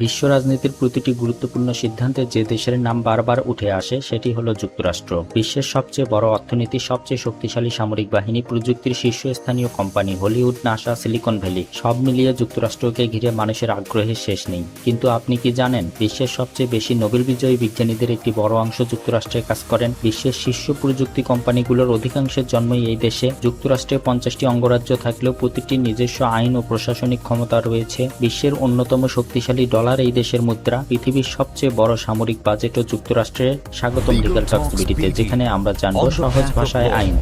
বিশ্ব রাজনীতির প্রতিটি গুরুত্বপূর্ণ সিদ্ধান্তে যে দেশের নাম বারবার উঠে আসে সেটি হলো যুক্তরাষ্ট্র। বিশ্বের সবচেয়ে বড় অর্থনীতি, সবচেয়ে শক্তিশালী সামরিক বাহিনী, প্রযুক্তির শীর্ষস্থানীয় company, Hollywood, NASA, Silicon Valley, সব মিলিয়ে যুক্তরাষ্ট্রকে ঘিরে মানুষের আগ্রহের শেষ নেই। কিন্তু আপনি কি জানেন, বিশ্বের সবচেয়ে বেশি নোবেল বিজয়ী বিজ্ঞানীদের একটি বড় অংশ যুক্তরাষ্ট্রে কাজ করেন? বিশ্বের শীর্ষ প্রযুক্তি কোম্পানিগুলোর অধিকাংশের জন্মই এই দেশে। যুক্তরাষ্ট্রে 50টি অঙ্গরাজ্য থাকলেও প্রতিটি নিজস্ব আইন ও প্রশাসনিক ক্ষমতা রয়েছে। বিশ্বের অন্যতম শক্তিশালী ডলার এই দেশের মুদ্রা। পৃথিবীর সবচেয়ে বড় সামরিক বাজেটও যুক্তরাষ্ট্রে। স্বাগতম লিগ্যাল টক্স বিডিতে, যেখানে আমরা জানব সহজ ভাষায় আইন।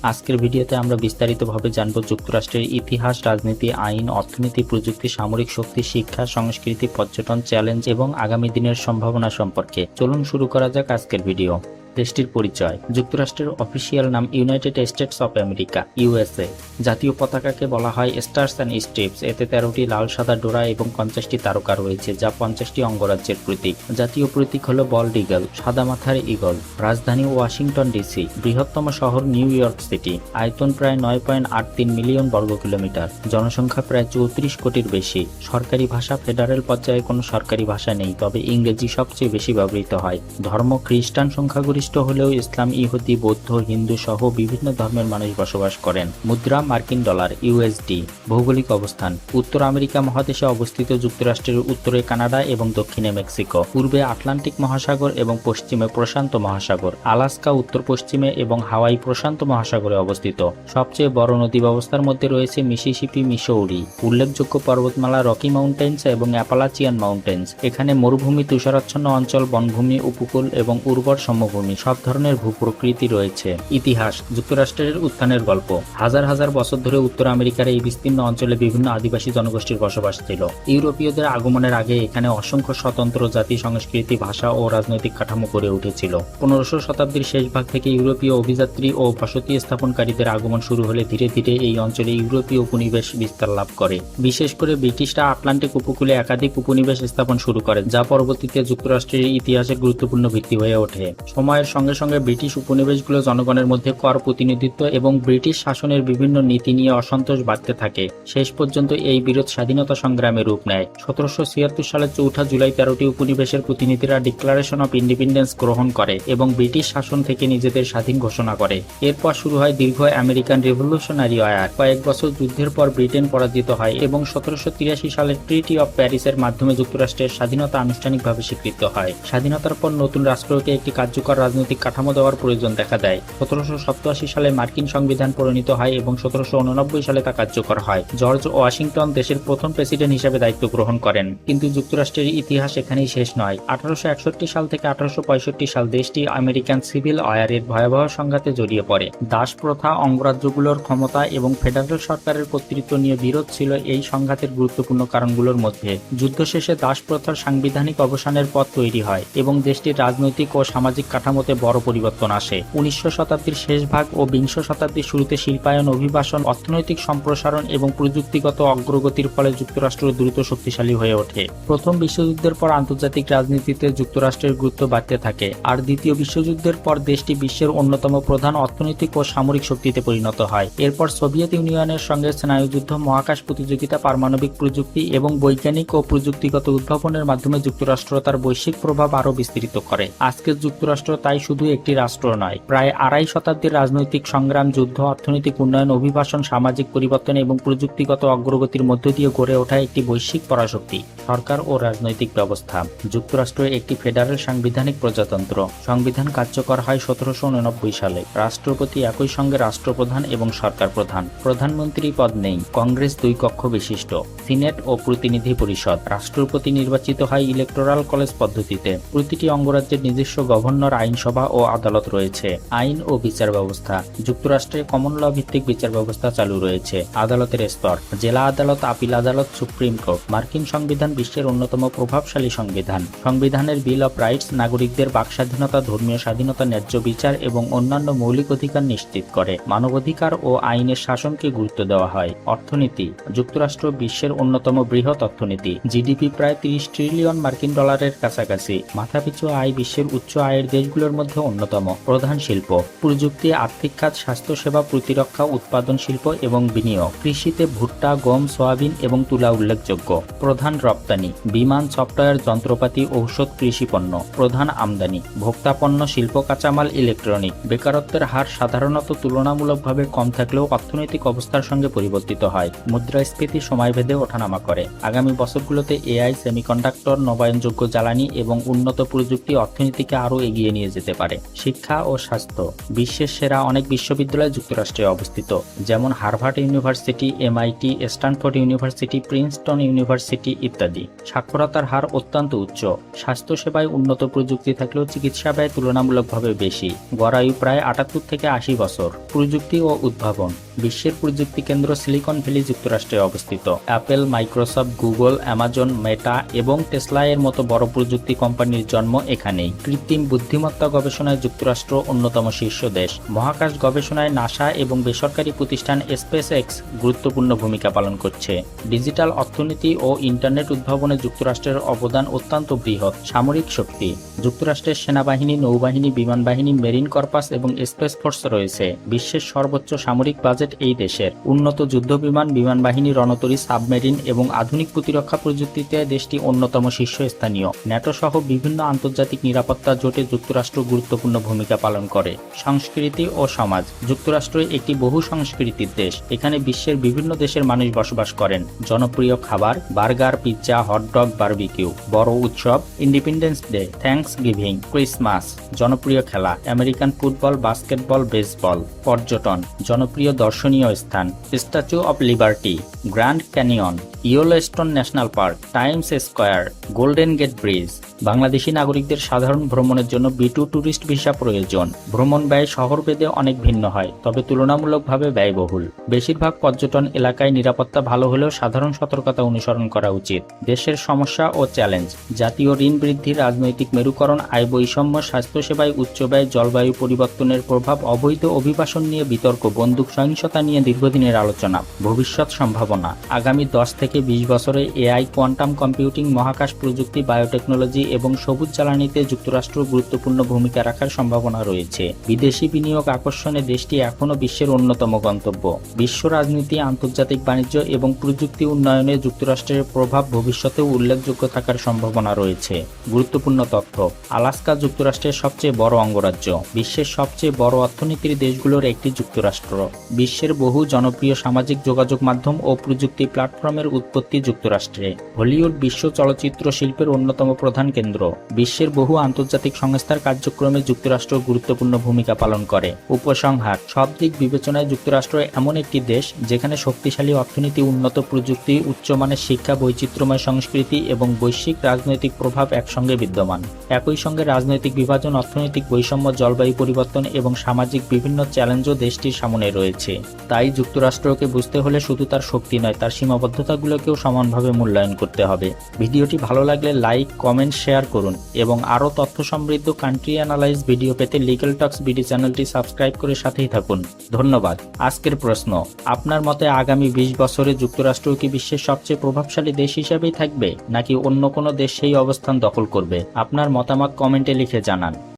আজকের ভিডিওতে আমরা বিস্তারিতভাবে জানব যুক্তরাষ্ট্রের ইতিহাস, রাজনীতি, আইন, অর্থনীতি, প্রযুক্তি, সামরিক শক্তি, শিক্ষা, সংস্কৃতি, পর্যটন, চ্যালেঞ্জ এবং আগামী দিনের সম্ভাবনা সম্পর্কে। চলুন শুরু করা যাক আজকের ভিডিও। দেশটির পরিচয়। যুক্তরাষ্ট্রের অফিসিয়াল নাম United states of America, USA. জাতীয় পতাকাকে বলা হয় স্টার্স অ্যান্ড স্ট্রিপস। এতে 13টি লাল সাদা ডোরা এবং 50টি তারকা রয়েছে, যা 50টি অঙ্গরাজ্যের প্রতীক। জাতীয় প্রতীক হল বল্ড ইগল, সাদা মাথার ঈগল। রাজধানী ওয়াশিংটন ডিসি। বৃহত্তম শহর নিউ ইয়র্ক সিটি। আয়তন প্রায় 9.83 মিলিয়ন বর্গ কিলোমিটার। জনসংখ্যা প্রায় 34 কোটির বেশি। সরকারি ভাষা ফেডারেল পর্যায়ে কোনো সরকারি ভাষা নেই, তবে ইংরেজি সবচেয়ে বেশি ব্যবহৃত হয়। ধর্ম খ্রিস্টান সংখ্যাগরিষ্ঠ হলেও ইসলাম, ইহুদি, বৌদ্ধ, হিন্দু সহ বিভিন্ন ধর্মের মানুষ বসবাস করেন। মুদ্রা মার্কিন ডলার, ইউএসডি। ভৌগোলিক অবস্থান। উত্তর আমেরিকা মহাদেশে অবস্থিত। যুক্তরাষ্ট্রের উত্তরে কানাডা এবং দক্ষিণে মেক্সিকো। পূর্বে আটলান্টিক মহাসাগর এবং পশ্চিমে প্রশান্ত মহাসাগর। আলাস্কা উত্তর পশ্চিমে এবং হাওয়াই প্রশান্ত মহাসাগরে অবস্থিত। সবচেয়ে বড় নদী ব্যবস্থার মধ্যে রয়েছে মিসিসিপি, মিসৌরি। উল্লেখযোগ্য পর্বতমালা রকি মাউন্টেন্স এবং অ্যাপালাচিয়ান মাউন্টেন্স। এখানে মরুভূমি, তুষারাচ্ছন্ন অঞ্চল, বনভূমি, উপকূল এবং উর্বর সমভূমি সব ধরনের ভূপ্রকৃতি রয়েছে। ইতিহাস। যুক্তরাষ্ট্রের উত্থানের গল্প। হাজার হাজার বছর ধরে উত্তর আমেরিকার এই বিস্তীর্ণ অঞ্চলে বিভিন্ন আদিবাসী জনগোষ্ঠীর বসবাস ছিল। ইউরোপীয়দের আগমনের আগে এখানে অসংখ্য স্বতন্ত্র জাতি, সংস্কৃতি, ভাষা ও রাজনৈতিক কাঠামো গড়ে উঠেছিল। 15শো শতাব্দীর শেষ ভাগ থেকে ইউরোপীয় অভিযাত্রী ও বসতি স্থাপনকারীদের আগমন শুরু হলে ধীরে ধীরে এই অঞ্চলে ইউরোপীয় উপনিবেশ বিস্তার লাভ করে। বিশেষ করে ব্রিটিশরা আটলান্টিক উপকূলে একাধিক উপনিবেশ স্থাপন শুরু করে, যা পরবর্তীতে যুক্তরাষ্ট্রের ইতিহাসের গুরুত্বপূর্ণ ভিত্তি হয়ে ওঠে। সময়ের সঙ্গে সঙ্গে ব্রিটিশ উপনিবেশগুলো জনগণের মধ্যে কর প্রতিনিধিত্ব এবং ব্রিটিশ শাসনের বিভিন্ন নীতি নিয়ে অসন্তোষ বাড়তে থাকে। শেষ পর্যন্ত এই বিরোধ স্বাধীনতা সংগ্রামে রূপ নেয়। 1776 সালের 4 জুলাই 13টি উপনিবেশের প্রতিনিধিরা ডিক্লারেশন অফ ইন্ডিপেন্ডেন্স গ্রহণ করে এবং ব্রিটিশ শাসন থেকে নিজেদের স্বাধীন ঘোষণা করে। এরপর শুরু হয় দীর্ঘ আমেরিকান রেভলিউশনারি ওয়ার। কয়েক বছর যুদ্ধের পর ব্রিটেন পরাজিত হয় এবং 1783 সালের ট্রিটি অফ প্যারিসের মাধ্যমে যুক্তরাষ্ট্রের স্বাধীনতা আনুষ্ঠানিকভাবে স্বীকৃত হয়। স্বাধীনতার পর নতুন রাষ্ট্রকে একটি কার্যকর রাজনৈতিক কাঠামো দেওয়ার প্রয়োজন দেখা দেয়। 1787 সালে মার্কিন সংবিধান প্রণীত হয় এবং 1789 সালে তা কার্যকর হয়। জর্জ ওয়াশিংটন দেশের প্রথম প্রেসিডেন্ট হিসেবে দায়িত্ব গ্রহণ করেন। কিন্তু যুক্তরাষ্ট্রের ইতিহাস এখানেই শেষ নয়। 1861 সাল থেকে 1865 সাল দেশটি আমেরিকান সিভিল ওয়ারের ভয়াবহ সংঘাতে জড়িয়ে পড়ে। দাস প্রথা, অঙ্গরাজ্যগুলোর ক্ষমতা এবং ফেডারেল সরকারের কর্তৃত্ব নিয়ে বিরোধ ছিল এই সংঘাতের গুরুত্বপূর্ণ কারণগুলোর মধ্যে। যুদ্ধ শেষে দাস প্রথার সাংবিধানিক অবসানের পথ তৈরি হয় এবং দেশটির রাজনৈতিক ও সামাজিক কাঠামোতে বড় পরিবর্তন আসে। 19 শতাব্দীর শেষ ভাগ ও 20 শতাব্দীর শুরুতে শিল্পায়ন, অভিবাসন, অর্থনৈতিক সম্প্রসারণ এবং প্রযুক্তিগত অগ্রগতির ফলে যুক্তরাষ্ট্র দ্রুত শক্তিশালী হয়ে ওঠে। প্রথম বিশ্বযুদ্ধের পর আন্তর্জাতিক রাজনীতিতে যুক্তরাষ্ট্রের গুরুত্ব বাড়তে থাকে, আর দ্বিতীয় বিশ্বযুদ্ধের পর দেশটি বিশ্বের অন্যতম প্রধান অর্থনৈতিক ও সামরিক শক্তিতে পরিণত হয়। এরপর সোভিয়েত ইউনিয়নের সঙ্গে স্নায়ুযুদ্ধ, মহাকাশ প্রতিযোগিতা, পারমাণবিক প্রযুক্তি এবং বৈজ্ঞানিক ও প্রযুক্তিগত উদ্ভাবনের মাধ্যমে যুক্তরাষ্ট্র তার বৈশ্বিক প্রভাব আরও বিস্তৃত করে। আজকের যুক্তরাষ্ট্র তাই শুধু একটি রাষ্ট্র নয়, প্রায় আড়াই শতাব্দীর রাজনৈতিক সংগ্রাম, যুদ্ধ, অর্থনৈতিক উন্নয়ন, অভিবাসন, সামাজিক পরিবর্তন এবং প্রযুক্তিগত অগ্রগতির মধ্য দিয়ে গড়ে ওঠা একটি বৈশ্বিক পরাশক্তি। সরকার ও রাজনৈতিক ব্যবস্থা। যুক্তরাষ্ট্র একটি ফেডারেল সাংবিধানিক প্রজাতন্ত্র। সংবিধান কার্যকর হয় 1789 সালে। রাষ্ট্রপতি একই সঙ্গে রাষ্ট্রপ্রধান এবং সরকার প্রধান। প্রধানমন্ত্রী পদ নেই। কংগ্রেস 2 কক্ষ বিশিষ্ট। সিনেট ও প্রতিনিধি পরিষদ। রাষ্ট্রপতি নির্বাচিত হয় ইলেকটোরাল কলেজ পদ্ধতিতে। প্রতিটি অঙ্গরাজ্যের নিজস্ব গভর্নর, আইনসভা ও আদালত রয়েছে। আইন ও বিচার ব্যবস্থা। যুক্তরাষ্ট্রে কমন ল ভিত্তিক বিচার ব্যবস্থা চালু রয়েছে। আদালতের স্তর: জেলা আদালত, আপিল আদালত, সুপ্রিম কোর্ট। মার্কিন সংবিধান বিশ্বের অন্যতম প্রভাবশালী সংবিধান। সংবিধানের বিল অফ রাইটস নাগরিকদের বাক স্বাধীনতা, ধর্মীয় স্বাধীনতা, ন্যায্য বিচার এবং অন্যান্য মৌলিক অধিকার নিশ্চিত করে। মানবাধিকার ও আইনের শাসনকে গুরুত্ব দেওয়া হয়। অর্থনীতি। যুক্তরাষ্ট্র বিশ্বের অন্যতম বৃহৎ অর্থনীতি। জিডিপি প্রায় 30 ট্রিলিয়ন মার্কিন ডলারের কাছাকাছি। মাথাপিছু আয় বিশ্বের উচ্চ আয়ের দেশগুলোর শিল্পগুলোর মধ্যে অন্যতম। প্রধান শিল্প: প্রযুক্তি, আর্থিক খাত, স্বাস্থ্যসেবা, প্রতিরক্ষা, উৎপাদন শিল্প এবং বিনিয়োগ। কৃষিতে ভুট্টা, গম, সয়াবিন এবং তুলা উল্লেখযোগ্য। প্রধান রপ্তানি: বিমান, সফটওয়্যার, যন্ত্রপাতি, ঔষধ, কৃষিপণ্য। প্রধান আমদানি: ভোক্তা পণ্য, শিল্প কাঁচামাল, ইলেকট্রনিক। বেকারত্বের হার সাধারণত তুলনামূলকভাবে কম থাকলেও অর্থনৈতিক অবস্থার সঙ্গে পরিবর্তিত হয়। মুদ্রাস্ফীতি সময়ভেদে ওঠানামা করে। আগামী বছরগুলোতে এআই, সেমিকন্ডাক্টর, নবায়নযোগ্য জ্বালানি এবং উন্নত প্রযুক্তি অর্থনীতিকে আরও এগিয়ে নিয়ে যেতে পারে। শিক্ষা ও স্বাস্থ্য: বিশ্বের সেরা অনেক বিশ্ববিদ্যালয় যুক্তরাষ্ট্রে অবস্থিত, যেমন Harvard university, MIT, Stanford university, Princeton university ইত্যাদি। সাক্ষরতার হার অত্যন্ত উচ্চ। স্বাস্থ্যসেবায় উন্নত প্রযুক্তি থাকলেও চিকিৎসা ব্যয় তুলনামূলকভাবে বেশি। গড় আয়ু প্রায় ৭৮ থেকে ৮০ বছর। প্রযুক্তি ও উদ্ভাবন: বিশ্বের প্রযুক্তি কেন্দ্র সিলিকন ভ্যালি যুক্তরাষ্ট্রে অবস্থিত। অ্যাপল, মাইক্রোসফট, গুগল, অ্যামাজন, মেটা এবং টেসলা এর মতো বড় প্রযুক্তি কোম্পানির জন্ম এখানেই। কৃত্রিম বুদ্ধিমত্তা গবেষণায় যুক্তরাষ্ট্র অন্যতম শীর্ষ দেশ। মহাকাশ গবেষণায় নাসা এবং বেসরকারি প্রতিষ্ঠান স্পেস এক্স গুরুত্বপূর্ণ ভূমিকা পালন করছে। ডিজিটাল অর্থনীতি ও ইন্টারনেট উদ্ভাবনে যুক্তরাষ্ট্রের অবদান অত্যন্ত বৃহৎ। সামরিক শক্তি: যুক্তরাষ্ট্রের সেনাবাহিনী, নৌবাহিনী, বিমান বাহিনী, মেরিন কর্পাস এবং স্পেস ফোর্স রয়েছে। বিশ্বের সর্বোচ্চ সামরিক বাজেট এই দেশের। উন্নত যুদ্ধবিমান, বিমান বাহিনী, রণতরী, সাবমেরিন এবং আধুনিক প্রতিরক্ষা প্রযুক্তিতে দেশটি অন্যতম শীর্ষস্থানীয়। ন্যাটো সহ বিভিন্ন আন্তর্জাতিক নিরাপত্তা জোটে যুক্তরাষ্ট্র গুরুত্বপূর্ণ ভূমিকা পালন করে। সংস্কৃতি ও সমাজ: যুক্তরাষ্ট্র একটি বহু সংস্কৃতির দেশ। এখানে বিশ্বের বিভিন্ন দেশের মানুষ বসবাস করেন। জনপ্রিয় খাবার: বার্গার, পিৎজা, হটডগ, বারবিকিউ। বড় উৎসব: independence day, thanks giving, Christmas. জনপ্রিয় খেলা: আমেরিকান ফুটবল, বাস্কেটবল, বেসবল। পর্যটন: জনপ্রিয় দর্শনীয় স্থান: Statue of Liberty, Grand Canyon, Yellowstone National Park, Times Square, Golden Gate Bridge. Bangladeshi নাগরিকদের সাধারণ ভ্রমণের জন্য B2 ট্যুরিস্ট ভিসা প্রয়োজন। ভ্রমণ ব্যয় শহরভেদে অনেক ভিন্ন হয়, তবে তুলনামূলকভাবে ব্যয়বহুল। বেশিরভাগ পর্যটন এলাকায় নিরাপত্তা ভালো হলেও সাধারণ সতর্কতা অনুসরণ করা উচিত। দেশের সমস্যা ও চ্যালেঞ্জ: জাতীয় ঋণ বৃদ্ধি, রাজনৈতিক মেরুকরণ, আয় বৈষম্য, স্বাস্থ্যসেবায় উচ্চ ব্যয়, জলবায়ু পরিবর্তনের প্রভাব, অবৈধ অভিবাসন নিয়ে বিতর্ক, বন্দুক সহিংসতা নিয়ে দীর্ঘদিনের আলোচনা। ভবিষ্যৎ সম্ভাবনা: আগামী 10 থেকে 20 বছরে এআই, কোয়ান্টাম কম্পিউটিং, মহাকাশ প্রযুক্তি, বায়োটেকনোলজি এবং সবুজ জ্বালানিতে যুক্তরাষ্ট্র গুরুত্বপূর্ণ ভূমিকা রাখার সম্ভাবনা রয়েছে। বিদেশি বিনিয়োগ আকর্ষণে দেশটি এখনও বিশ্বের অন্যতম গন্তব্য। বিশ্ব রাজনীতি, আন্তর্জাতিক বাণিজ্য এবং প্রযুক্তি উন্নয়নে যুক্তরাষ্ট্রের প্রভাব ভবিষ্যতেও উল্লেখযোগ্য থাকার সম্ভাবনা রয়েছে। গুরুত্বপূর্ণ তথ্য: আলাস্কা যুক্তরাষ্ট্রের সবচেয়ে বড় অঙ্গরাজ্য। বিশ্বের সবচেয়ে বড় অর্থনীতির দেশগুলোর একটি যুক্তরাষ্ট্র। বিশ্বের বহু জনপ্রিয় সামাজিক যোগাযোগ মাধ্যম ও প্রযুক্তি প্ল্যাটফর্মের উৎপত্তি যুক্তরাষ্ট্রে। হলিউড বিশ্ব চলচ্চিত্র শিল্পের অন্যতম প্রধান কেন্দ্র। বিশ্বের বহু আন্তর্জাতিক সংস্থার কার্যক্রমে যুক্তরাষ্ট্র গুরুত্বপূর্ণ ভূমিকা পালন করে। উপসংহার: সব দিক বিবেচনায় যুক্তরাষ্ট্র এমন একটি দেশ যেখানে শক্তিশালী অর্থনীতি, উন্নত প্রযুক্তি, উচ্চমানের শিক্ষা, বৈচিত্র্যময় সংস্কৃতি এবং বৈশ্বিক রাজনৈতিক প্রভাব একসঙ্গে বিদ্যমান। একই সঙ্গে রাজনৈতিক বিভাজন, অর্থনৈতিক বৈষম্য, জলবায়ু পরিবর্তন এবং সামাজিক বিভিন্ন চ্যালেঞ্জও দেশটির সামনে রয়েছে। তাই যুক্তরাষ্ট্রকে বুঝতে হলে শুধু তার শক্তি নয়, তার সীমাবদ্ধতাগুলোকেও সমানভাবে মূল্যায়ন করতে হবে। ভিডিওটি ভালো লাগলে লাইক, কমেন্ট, শেয়ার করুন এবং আরও তথ্য সমৃদ্ধ কান্ট্রি অ্যানালাইজ ভিডিও পেতে লিগ্যাল টক্স বিডি চ্যানেলটি সাবস্ক্রাইব করে সাথেই থাকুন। ধন্যবাদ। আজকের প্রশ্ন: আপনার মতে আগামী 20 বছরে যুক্তরাষ্ট্র কি বিশ্বের সবচেয়ে প্রভাবশালী দেশ হিসেবেই থাকবে, নাকি অন্য কোনো দেশ সেই অবস্থান দখল করবে? আপনার মতামত কমেন্টে লিখে জানান।